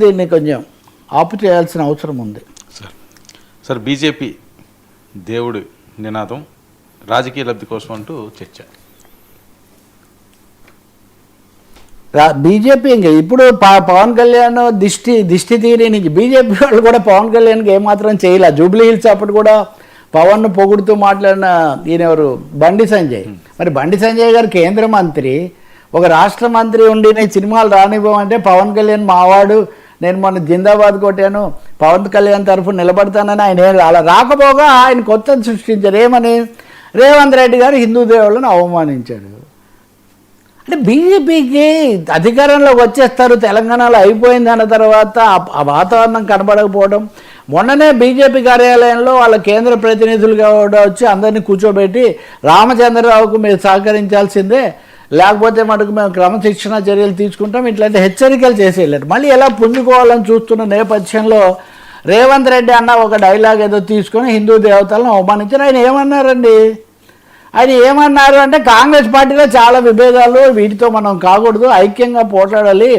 దీన్ని కొంచెం ఆపు చేయాల్సిన అవసరం ఉంది. సార్ బీజేపీ దేవుడి నినాదం రాజకీయ లబ్ధి కోసం అంటూ చర్చ. బీజేపీ ఇంకా ఇప్పుడు పవన్ కళ్యాణ్ దిష్టి తీరి నుంచి బీజేపీ వాళ్ళు కూడా పవన్ కళ్యాణ్కి ఏమాత్రం చేయలే. జూబ్లీ హిల్స్ అప్పుడు కూడా పవన్ను పొగుడుతూ మాట్లాడిన ఈయనెవరు బండి సంజయ్. మరి బండి సంజయ్ గారు కేంద్ర మంత్రి, ఒక రాష్ట్ర మంత్రి ఉండి నేను సినిమాలు రానివ్వమంటే పవన్ కళ్యాణ్ మావాడు, నేను మొన్న జిందాబాద్ కొట్టాను, పవన్ కళ్యాణ్ తరఫున నిలబడతానని ఆయన అలా రాకపోగా ఆయన కొత్త సృష్టించారు. ఏమని? రేవంత్ రెడ్డి గారు హిందూ దేవుళ్ళను అవమానించాడు. అంటే బీజేపీకి అధికారంలోకి వచ్చేస్తారు, తెలంగాణలో అయిపోయింది అన్న తర్వాత ఆ వాతావరణం కనబడకపోవడం. మొన్ననే బీజేపీ కార్యాలయంలో వాళ్ళ కేంద్ర ప్రతినిధులుగా కూడా వచ్చి అందరినీ కూర్చోబెట్టి రామచంద్రరావుకు మీరు సహకరించాల్సిందే, లేకపోతే మటుకు మేము క్రమశిక్షణ చర్యలు తీసుకుంటాం, ఇట్లాంటి హెచ్చరికలు చేసి వెళ్ళారు. మళ్ళీ ఎలా పుంజుకోవాలని చూస్తున్న నేపథ్యంలో రేవంత్ రెడ్డి అన్న ఒక డైలాగ్ ఏదో తీసుకొని హిందూ దేవతలను అవమానించారు. ఆయన ఏమన్నారండి? ఆయన ఏమన్నారు అంటే కాంగ్రెస్ పార్టీలో చాలా విభేదాలు, వీటితో మనం కాకూడదు, ఐక్యంగా పోట్లాడాలి,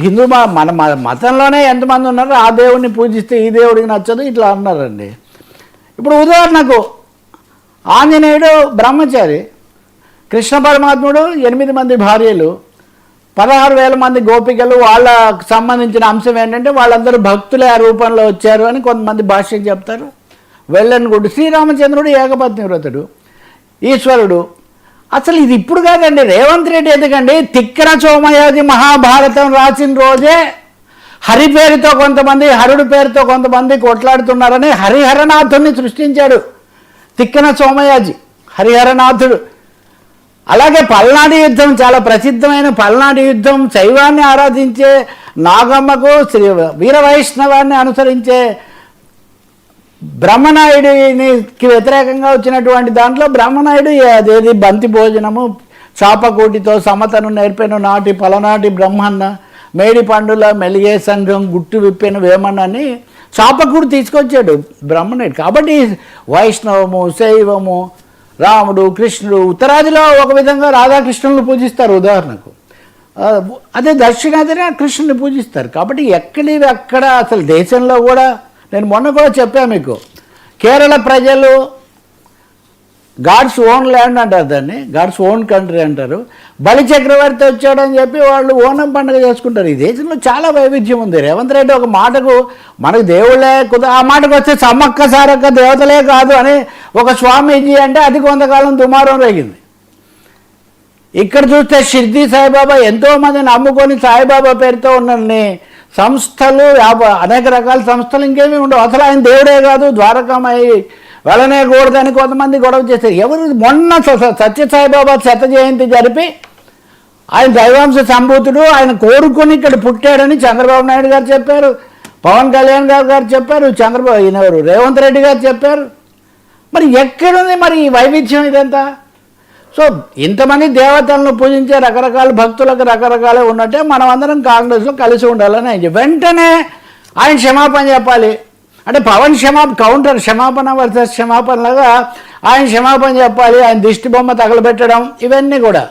హిందూ మన మతంలోనే ఎంతమంది ఉన్నారో ఆ దేవుడిని పూజిస్తే ఈ దేవుడికి నచ్చదు, ఇట్లా అన్నారండి. ఇప్పుడు ఉదాహరణకు ఆంజనేయుడు బ్రహ్మచారి, కృష్ణ పరమాత్ముడు 8 మంది భార్యలు, 16,000 మంది గోపికలు. వాళ్ళకు సంబంధించిన అంశం ఏంటంటే వాళ్ళందరూ భక్తులే ఆ రూపంలో వచ్చారు అని కొంతమంది భాష్యం చెప్తారు. వెళ్ళని గుడ్డు. శ్రీరామచంద్రుడు ఏకపత్ని వ్రతుడు, ఈశ్వరుడు. అసలు ఇది ఇప్పుడు కాదండి, రేవంత్ రెడ్డి ఎందుకండి తిక్కన సోమయాజి మహాభారతం రాసిన రోజే హరి పేరుతో కొంతమంది, హరుడు పేరుతో కొంతమంది కొట్లాడుతున్నారని హరిహరనాథుడిని సృష్టించాడు తిక్కన సోమయాజి, హరిహరనాథుడు. అలాగే పల్నాడు యుద్ధం, చాలా ప్రసిద్ధమైన పల్నాడు యుద్ధం, శైవాన్ని ఆరాధించే నాగమ్మకు శ్రీ వీర వైష్ణవాన్ని అనుసరించే బ్రహ్మనాయుడికి వ్యతిరేకంగా వచ్చినటువంటి దాంట్లో బ్రహ్మనాయుడు అదేది బంతి భోజనము, చాపకూటితో సమతను నేర్పెను నాటి పలనాటి బ్రహ్మన్న, మేడి పండుల మెలిగే సంఘం గుట్టు విప్పెను వేమన్నని చాపకూడు తీసుకొచ్చాడు బ్రహ్మనాయుడు. కాబట్టి వైష్ణవము, శైవము, రాముడు, కృష్ణుడు, ఉత్తరాదిలో ఒక విధంగా రాధాకృష్ణులను పూజిస్తారు ఉదాహరణకు, అదే దక్షిణాదిన కృష్ణుని పూజిస్తారు. కాబట్టి ఎక్కడివి అక్కడ అసలు దేశంలో కూడా, నేను మొన్న కూడా చెప్పాను మీకు, కేరళ ప్రజలు గాడ్స్ ఓన్ ల్యాండ్ అంటారు దాన్ని, గాడ్స్ ఓన్ కంట్రీ అంటారు. బలి చక్రవర్తి వచ్చాడని చెప్పి వాళ్ళు ఓనం పండుగ చేసుకుంటారు. ఈ దేశంలో చాలా వైవిధ్యం ఉంది. రేవంత్ రెడ్డి ఒక మాటకు మనకు దేవుళ్ళే ఆ మాటకు వస్తే సమ్మక్క సారక్క దేవతలే కాదు అని ఒక స్వామీజీ అంటే అది కొంతకాలం దుమారం రేగింది. ఇక్కడ చూస్తే షిర్దీ సాయిబాబా, ఎంతోమంది నమ్ముకొని సాయిబాబా పేరుతో ఉన్నన్ని సంస్థలు, అనేక రకాల సంస్థలు ఇంకేమీ ఉండవు. అసలు ఆయన దేవుడే కాదు, ద్వారకామాయి వెళ్ళనేకూడదని కొంతమంది గొడవ చేశారు. ఎవరు? మొన్న సత్యసాయిబాబా శత జయంతి జరిపి ఆయన దైవాంశ సంభూతుడు, ఆయన కోరుకొని ఇక్కడ పుట్టాడని చంద్రబాబు నాయుడు గారు చెప్పారు, పవన్ కళ్యాణ్ గారు చెప్పారు, ఈయనెవరు రేవంత్ రెడ్డి గారు చెప్పారు. మరి ఎక్కడుంది మరి ఈ వైవిధ్యం ఇదంతా? సో ఇంతమంది దేవతలను పూజించే రకరకాల భక్తులకు రకరకాలే ఉన్నట్టే మనం అందరం కాంగ్రెస్లో కలిసి ఉండాలని ఆయన వెంటనే ఆయన క్షమాపణ చెప్పాలి. అంటే పవన్ కౌంటర్ క్షమాపణ వర్సెస్ క్షమాపణలాగా ఆయన క్షమాపణ చెప్పాలి. ఆయన దిష్టి బొమ్మ తగలబెట్టడం, ఇవన్నీ కూడా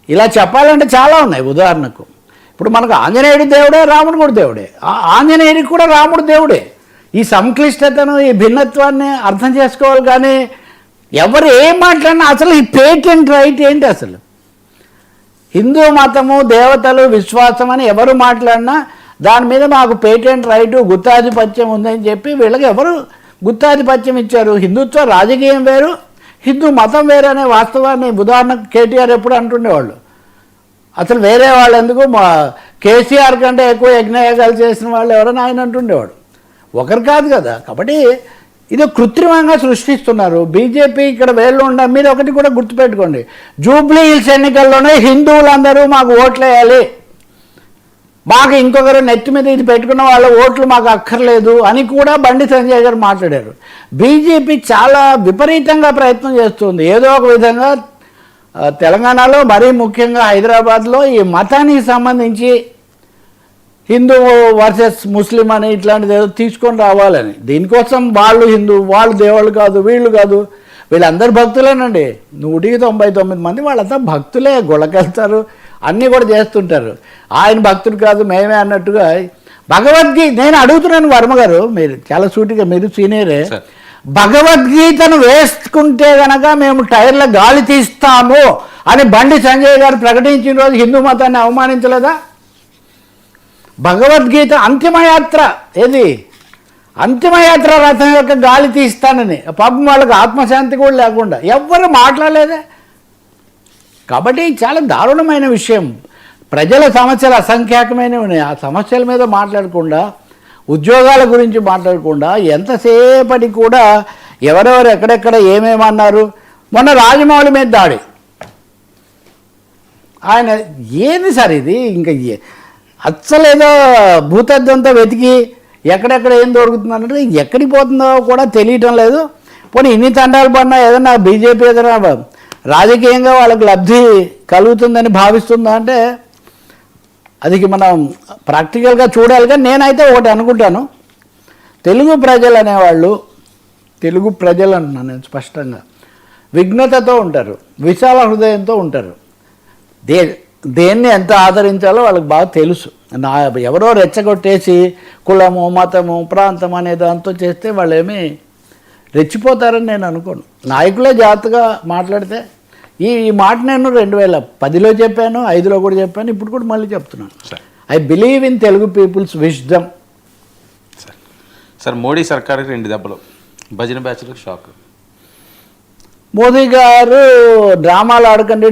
ఇలా చెప్పాలంటే చాలా ఉన్నాయి. ఉదాహరణకు ఇప్పుడు మనకు ఆంజనేయుడు దేవుడే, రాముడు కూడా దేవుడే. ఆంజనేయుడికి కూడా రాముడు దేవుడే. ఈ సంక్లిష్టతను, ఈ భిన్నత్వాన్ని అర్థం చేసుకోవాలి. కానీ ఎవరు ఏం మాట్లాడినా అసలు ఈ పేటెంట్ రైట్ ఏంటి? అసలు హిందూ మతము, దేవతలు, విశ్వాసం అని ఎవరు మాట్లాడినా దాని మీద మాకు పేటెంట్ రైటు, గుత్తాధిపత్యం ఉందని చెప్పి వీళ్ళకి ఎవరు గుత్తాధిపత్యం ఇచ్చారు? హిందుత్వ రాజకీయం వేరు, హిందూ మతం వేరు అనే వాస్తవాన్ని ఉదాహరణకు కేటీఆర్ ఎప్పుడు అంటుండేవాళ్ళు. అసలు వేరే వాళ్ళు ఎందుకు, కేసీఆర్ కంటే ఎక్కువ యజ్ఞయాగాలు చేసిన వాళ్ళు ఎవరైనా ఆయన అంటుండేవాడు. ఒకరు కాదు కదా. కాబట్టి ఇది కృత్రిమంగా సృష్టిస్తున్నారు బీజేపీ. ఇక్కడ వేళ్ళు ఉండ. మీరు ఒకటి కూడా గుర్తుపెట్టుకోండి, జూబ్లీ హిల్స్ ఎన్నికల్లోనే హిందువులందరూ మాకు ఓట్లు వేయాలి, మాకు ఇంకొకరు నెత్తి మీద ఇది పెట్టుకున్న వాళ్ళ ఓట్లు మాకు అక్కర్లేదు అని కూడా బండి సంజయ్ గారు మాట్లాడారు. బీజేపీ చాలా విపరీతంగా ప్రయత్నం చేస్తుంది ఏదో ఒక విధంగా తెలంగాణలో, మరీ ముఖ్యంగా హైదరాబాద్లో ఈ మతానికి సంబంధించి హిందూ వర్సెస్ ముస్లిం అని ఇట్లాంటిది ఏదో తీసుకొని రావాలని. దీనికోసం వాళ్ళు హిందూ, వాళ్ళు దేవుళ్ళు కాదు, వీళ్ళు కాదు, వీళ్ళందరూ భక్తులేనండి. 199 మంది వాళ్ళంతా భక్తులే. గుళ్ళకెళ్తారు, అన్నీ కూడా చేస్తుంటారు. ఆయన భక్తుడు కాదు మేమే అన్నట్టుగా భగవద్గీత నేను అడుగుతున్నాను వర్మ గారు, మీరు చాలా సూటిగా, మీరు సీనియరే, సార్. భగవద్గీతను వేసుకుంటే గనక మేము టైర్ల గాలి తీస్తాము అని బండి సంజయ్ గారు ప్రకటించిన రోజు హిందూ మతాన్ని అవమానించలేదా? భగవద్గీత అంతిమయాత్ర ఏది, అంతిమయాత్ర రథం యొక్క గాలి తీస్తానని పాపం వాళ్ళకి ఆత్మశాంతి కూడా లేకుండా ఎవ్వరు మాట్లాడలేదే. కాబట్టి చాలా దారుణమైన విషయం. ప్రజల సమస్యలు అసంఖ్యాకమైనవి ఉన్నాయి. ఆ సమస్యల మీద మాట్లాడకుండా, ఉద్యోగాల గురించి మాట్లాడకుండా ఎంతసేపటి కూడా ఎవరెవరు ఎక్కడెక్కడ ఏమేమన్నారు. మొన్న రాజమౌళి మీద దాడి, ఆయన ఏంది సార్ ఇది, ఇంకా అస్సలేదో భూతద్దంతా వెతికి ఎక్కడెక్కడ ఏం దొరుకుతుందంటే ఎక్కడికి పోతుందో కూడా తెలియటం లేదు. పోనీ ఇన్ని తండాలు పడినా ఏదన్నా బీజేపీ ఏదైనా రాజకీయంగా వాళ్ళకి లబ్ధి కలుగుతుందని భావిస్తుందా అంటే అది మనం ప్రాక్టికల్గా చూడాలి. కానీ నేనైతే ఒకటి అనుకుంటాను, తెలుగు ప్రజలు అనేవాళ్ళు, తెలుగు ప్రజలు అంటున్నాను నేను స్పష్టంగా, విఘ్నతతో ఉంటారు, విశాల హృదయంతో ఉంటారు. దేన్ని ఎంత ఆదరించాలో వాళ్ళకి బాగా తెలుసు. ఎవరో రెచ్చగొట్టేసి కులము మతము ప్రాంతం అనే దాంతో చేస్తే వాళ్ళు ఏమీ రెచ్చిపోతారని నేను అనుకోను. నాయకులే జాగ్రత్తగా మాట్లాడితే ఈ మాట నేను 2010లో చెప్పాను, 5లో కూడా చెప్పాను, ఇప్పుడు కూడా మళ్ళీ చెప్తున్నాను. I believe in Telugu people's wisdom. Sir Modi సర్కార్కి 2 దెబ్బలు, భజన బ్యాచ్లకు షాక్. మోదీ గారు డ్రామాలు ఆడకండి,